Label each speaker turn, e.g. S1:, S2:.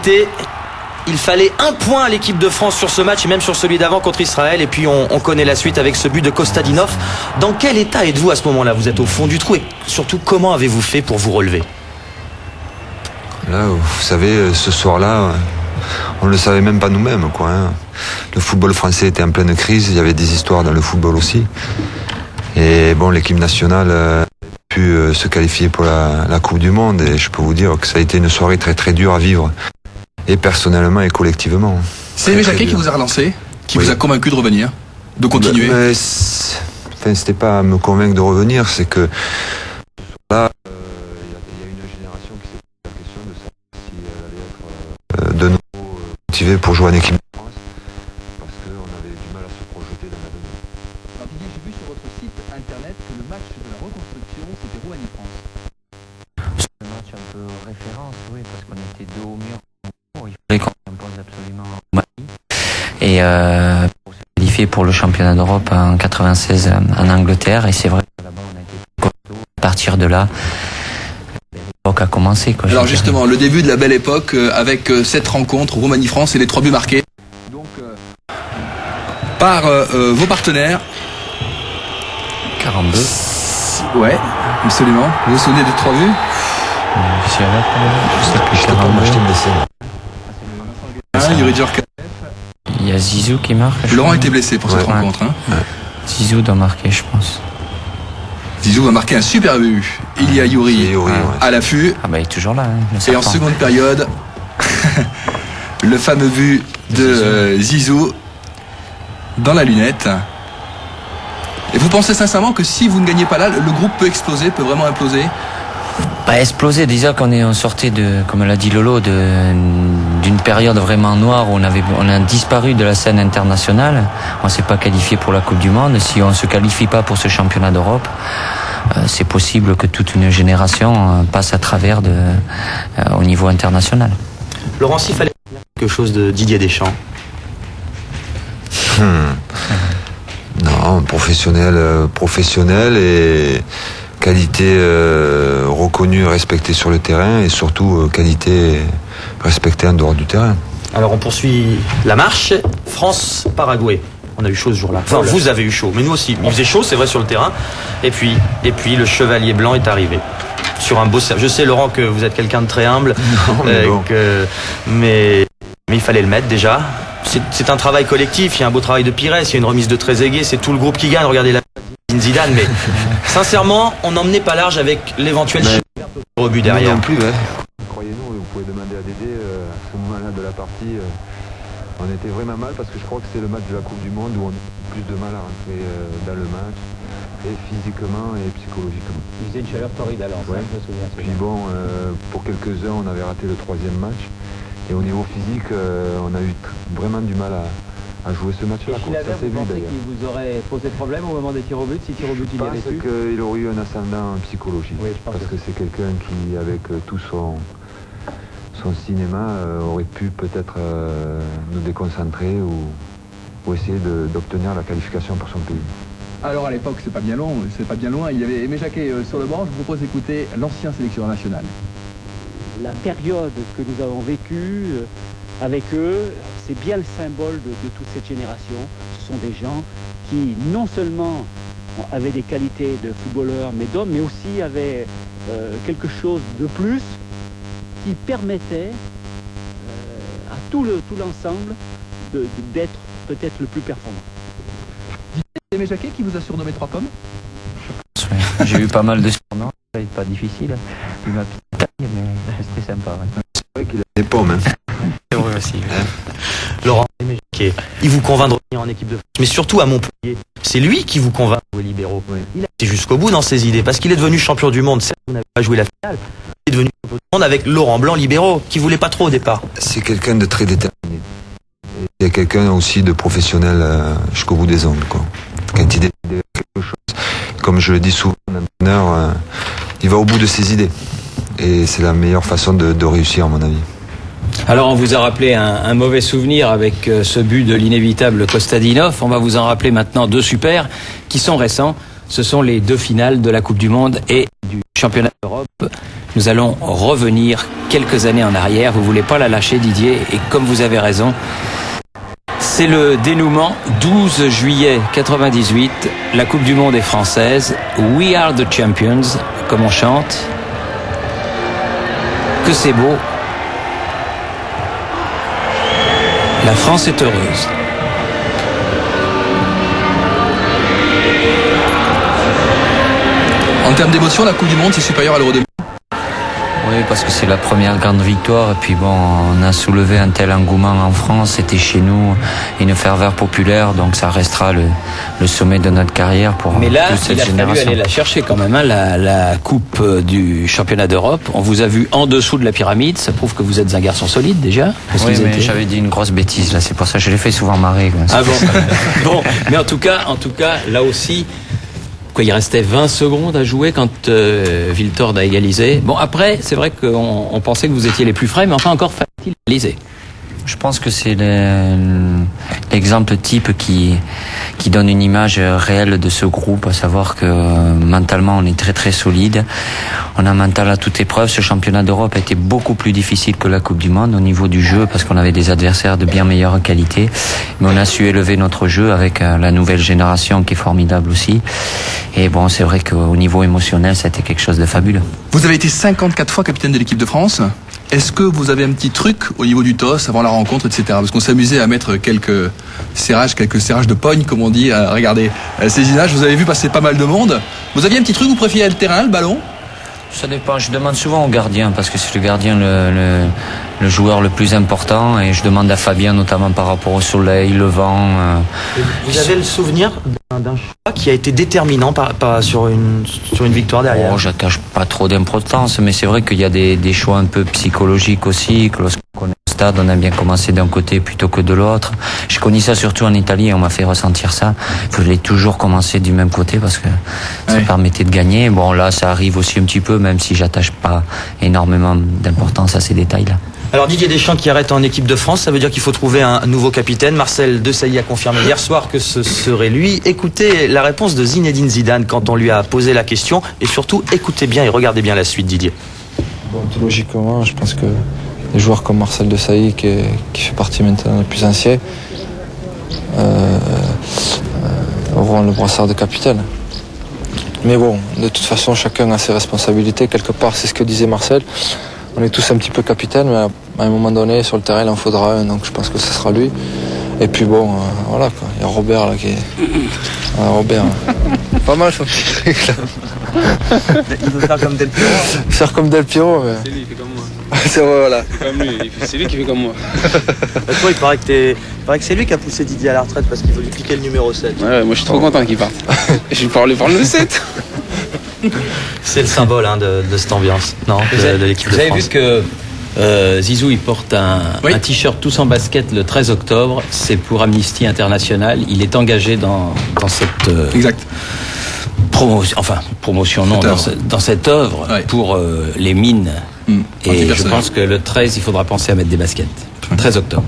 S1: vérité, il fallait un point à l'équipe de France sur ce match et même sur celui d'avant contre Israël. Et puis on connaît la suite avec ce but de Kostadinov. Dans quel état êtes-vous à ce moment-là? Vous êtes au fond du trou et surtout comment avez-vous fait pour vous relever?
S2: Là, vous savez, ce soir-là, on ne le savait même pas nous-mêmes, quoi. Le football français était en pleine crise, il y avait des histoires dans le football aussi. Et bon, l'équipe nationale a pu se qualifier pour la Coupe du Monde et je peux vous dire que ça a été une soirée très très dure à vivre, et personnellement et collectivement.
S3: C'est Aimé Jacquet qui vous a relancé, qui vous a convaincu de revenir, de continuer.
S2: Mais c'était pas à me convaincre de revenir, c'est que là, de nouveau motivé pour jouer en équipe de France parce qu'on avait du mal à se projeter dans l'avenir.
S4: Alors Didier, j'ai vu sur votre site internet que le match de la reconstruction c'était Roumanie-France.
S5: C'est un match un peu référence, oui, parce qu'on était dos au mur. Il fallait qu'on s'impose absolument en Roumanie. Et pour se qualifier pour le championnat d'Europe en 96 en Angleterre, et c'est vrai que là-bas on a été costaud. À partir de là, a commencé, quoi.
S3: Alors justement, le début de la belle époque avec cette rencontre Roumanie-France et les 3 buts marqués donc par vos partenaires.
S5: 42.
S3: Ouais, absolument. Vous vous souvenez des 3 buts?
S5: Je sais plus, 42.
S3: Yuri Djorkaeff.
S5: Il y a Zizou qui marque.
S3: Laurent était blessé pour cette rencontre.
S5: Zizou doit marquer, je pense.
S3: Zizou a marqué un super but. Il y a Yuri à l'affût.
S5: Ah bah il est toujours là.
S3: Et en seconde période, le fameux but de Zizou dans la lunette. Et vous pensez sincèrement que si vous ne gagnez pas là, le groupe peut exploser, peut vraiment imploser?
S5: Pas exploser, déjà qu'on sortait de, comme l'a dit Lolo, d'une période vraiment noire où on a disparu de la scène internationale. On s'est pas qualifié pour la Coupe du Monde. Si on se qualifie pas pour ce championnat d'Europe, c'est possible que toute une génération passe à travers au niveau international.
S1: Laurent, s'il fallait quelque chose de Didier Deschamps.
S2: Non, professionnel et qualité reconnue, respectée sur le terrain et surtout qualité respectée en dehors du terrain.
S1: Alors on poursuit la marche. France-Paraguay. On a eu chaud ce jour-là. Enfin, vous avez eu chaud, mais nous aussi. Il faisait chaud, c'est vrai, sur le terrain. Et puis le chevalier blanc est arrivé. Sur un beau service. Je sais, Laurent, que vous êtes quelqu'un de très humble. Mais il fallait le mettre déjà. C'est un travail collectif. Il y a un beau travail de Pires. Il y a une remise de Trezeguet. C'est tout le groupe qui gagne. Regardez la Zidane. Mais sincèrement, on n'emmenait pas large avec l'éventuel rebut derrière.
S2: Non plus, croyez-nous, vous pouvez demander à Dédé à ce moment-là de la partie. On était vraiment mal parce que je crois que c'était le match de la Coupe du Monde où on a eu plus de mal à rentrer dans le match, et physiquement et psychologiquement.
S4: Il faisait une chaleur torride alors, je me souviens.
S2: Puis bon, pour quelques heures, on avait raté le 3e match. Et au niveau physique, on a eu vraiment du mal à jouer ce match-là.
S4: Ça s'est vu d'ailleurs. Qu'il vous aurait posé problème au moment des tirs au but, si tirs au but il y avait eu?
S2: Je pense qu'il aurait eu un ascendant psychologique.
S4: Oui, parce
S2: que c'est quelqu'un qui, avec tout son cinéma, aurait pu peut-être nous déconcentrer ou essayer d'obtenir la qualification pour son pays.
S4: Alors à l'époque, c'est pas bien loin. Il y avait Aimé Jacquet sur le banc. Je vous propose d'écouter l'ancien sélectionneur national.
S6: La période que nous avons vécue avec eux, c'est bien le symbole de toute cette génération. Ce sont des gens qui non seulement avaient des qualités de footballeurs, mais d'hommes, mais aussi avaient quelque chose de plus qui permettait à tout l'ensemble d'être peut-être le plus performant.
S4: Aimé Jacquet qui vous a surnommé 3 pommes?
S5: J'ai eu pas mal de surnoms, c'est pas difficile. Il m'a taillé, mais c'était sympa. Ouais.
S2: C'est vrai qu'il a des pommes.
S5: C'est vrai aussi.
S1: Laurent, Aimé Jacquet, il vous convainc de revenir en équipe de France, mais surtout à Montpellier. C'est lui qui vous convainc de jouer libéraux. Oui. Il a été jusqu'au bout dans ses idées, parce qu'il est devenu champion du monde. Certes, vous n'avez pas joué la finale. Il est devenu champion du monde avec Laurent Blanc libéraux, qui voulait pas trop au départ.
S2: C'est quelqu'un de très déterminé. Et il y a quelqu'un aussi de professionnel jusqu'au bout des ongles, quoi. Quand il décide quelque chose, comme je le dis souvent, un entraîneur, il va au bout de ses idées. Et c'est la meilleure façon de réussir, à mon avis.
S7: Alors on vous a rappelé un mauvais souvenir avec ce but de l'inévitable Kostadinov. On va vous en rappeler maintenant 2 super qui sont récents. Ce sont les 2 finales de la Coupe du Monde et du Championnat d'Europe. Nous allons revenir quelques années en arrière. Vous voulez pas la lâcher, Didier, et comme vous avez raison, c'est le dénouement. 12 juillet 98, la Coupe du Monde est française. We are the champions, comme on chante. Que c'est beau. La France est heureuse.
S3: En termes d'émotion, la Coupe du Monde, c'est supérieur à l'Euro 2000.
S5: Oui, parce que c'est la première grande victoire. Et puis bon, on a soulevé un tel engouement en France. C'était chez nous une ferveur populaire. Donc ça restera le sommet de notre carrière pour
S7: Mais là,
S5: toute cette
S7: il a fallu
S5: génération.
S7: aller la chercher quand même, hein, la coupe du championnat d'Europe. On vous a vu en dessous de la pyramide. Ça prouve que vous êtes un garçon solide déjà. Parce que
S5: Oui,
S7: vous
S5: mais
S7: étiez-
S5: j'avais dit une grosse bêtise là. C'est pour ça que je l'ai fait souvent marrer. Quoi.
S7: Ah bon. Bon, mais en tout cas, là aussi, quoi, il restait 20 secondes à jouer quand Viltord a égalisé. Bon, après, c'est vrai qu'on pensait que vous étiez les plus frais, mais enfin encore facile à égaliser.
S5: Je pense que c'est l'exemple type qui donne une image réelle de ce groupe, à savoir que mentalement on est très très solide. On a un mental à toute épreuve. Ce championnat d'Europe a été beaucoup plus difficile que la Coupe du Monde au niveau du jeu parce qu'on avait des adversaires de bien meilleure qualité. Mais on a su élever notre jeu avec la nouvelle génération qui est formidable aussi. Et bon, c'est vrai qu'au niveau émotionnel, ça a été quelque chose de fabuleux.
S3: Vous avez été 54 fois capitaine de l'équipe de France. Est-ce que vous avez un petit truc au niveau du toss avant la rencontre, etc. Parce qu'on s'amusait à mettre quelques serrages de pogne, comme on dit. Regardez ces images, vous avez vu passer pas mal de monde. Vous aviez un petit truc, vous préfériez le terrain, le ballon?
S5: Ça dépend. Je demande souvent au gardien parce que c'est le gardien le joueur le plus important et je demande à Fabien notamment par rapport au soleil, le vent.
S1: Vous avez le souvenir d'un choix qui a été déterminant sur une victoire derrière?
S5: Bon, j'attache pas trop d'importance, mais c'est vrai qu'il y a des choix un peu psychologiques aussi, que lorsqu'on est au stade, on a bien commencé d'un côté plutôt que de l'autre. J'ai connu ça surtout en Italie, on m'a fait ressentir ça. Il fallait toujours commencer du même côté parce que ça permettait de gagner. Bon, là, ça arrive aussi un petit peu, même si j'attache pas énormément d'importance à ces détails-là.
S1: Alors Didier Deschamps qui arrête en équipe de France, ça veut dire qu'il faut trouver un nouveau capitaine. Marcel Desailly a confirmé hier soir que ce serait lui. Écoutez la réponse de Zinedine Zidane quand on lui a posé la question et surtout écoutez bien et regardez bien la suite, Didier.
S8: Bon, logiquement, je pense que des joueurs comme Marcel Desailly qui fait partie maintenant des plus anciens auront le brassard de capitaine. Mais bon, de toute façon, chacun a ses responsabilités. Quelque part, c'est ce que disait Marcel. On est tous un petit peu capitaine, mais à un moment donné, sur le terrain, il en faudra un. Donc je pense que ce sera lui. Et puis bon, voilà quoi. Il y a Robert là qui est... Ah, Robert. Pas mal son petit truc là.
S1: Il veut faire comme Del Piero.
S8: Faire comme Del Piero, mais...
S9: C'est lui, il fait comme moi.
S8: C'est vrai, voilà.
S9: C'est comme lui, c'est lui qui fait comme moi.
S1: Toi, il paraît que c'est lui qui a poussé Didier à la retraite parce qu'il veut lui piquer le numéro 7.
S9: Ouais, moi je suis trop content qu'il parte. Je vais pouvoir lui prendre le 7.
S1: C'est le symbole de cette ambiance, non, de l'équipe de
S7: Vous avez
S1: France.
S7: vu que Zizou il porte un t-shirt tous en basket le 13 octobre. C'est pour Amnesty International. Il est engagé dans cette
S3: Exact.
S7: promotion non, dans cette œuvre pour les mines. Et je
S3: Anti-personnel.
S7: pense que le 13, il faudra penser à mettre des baskets. 13 octobre.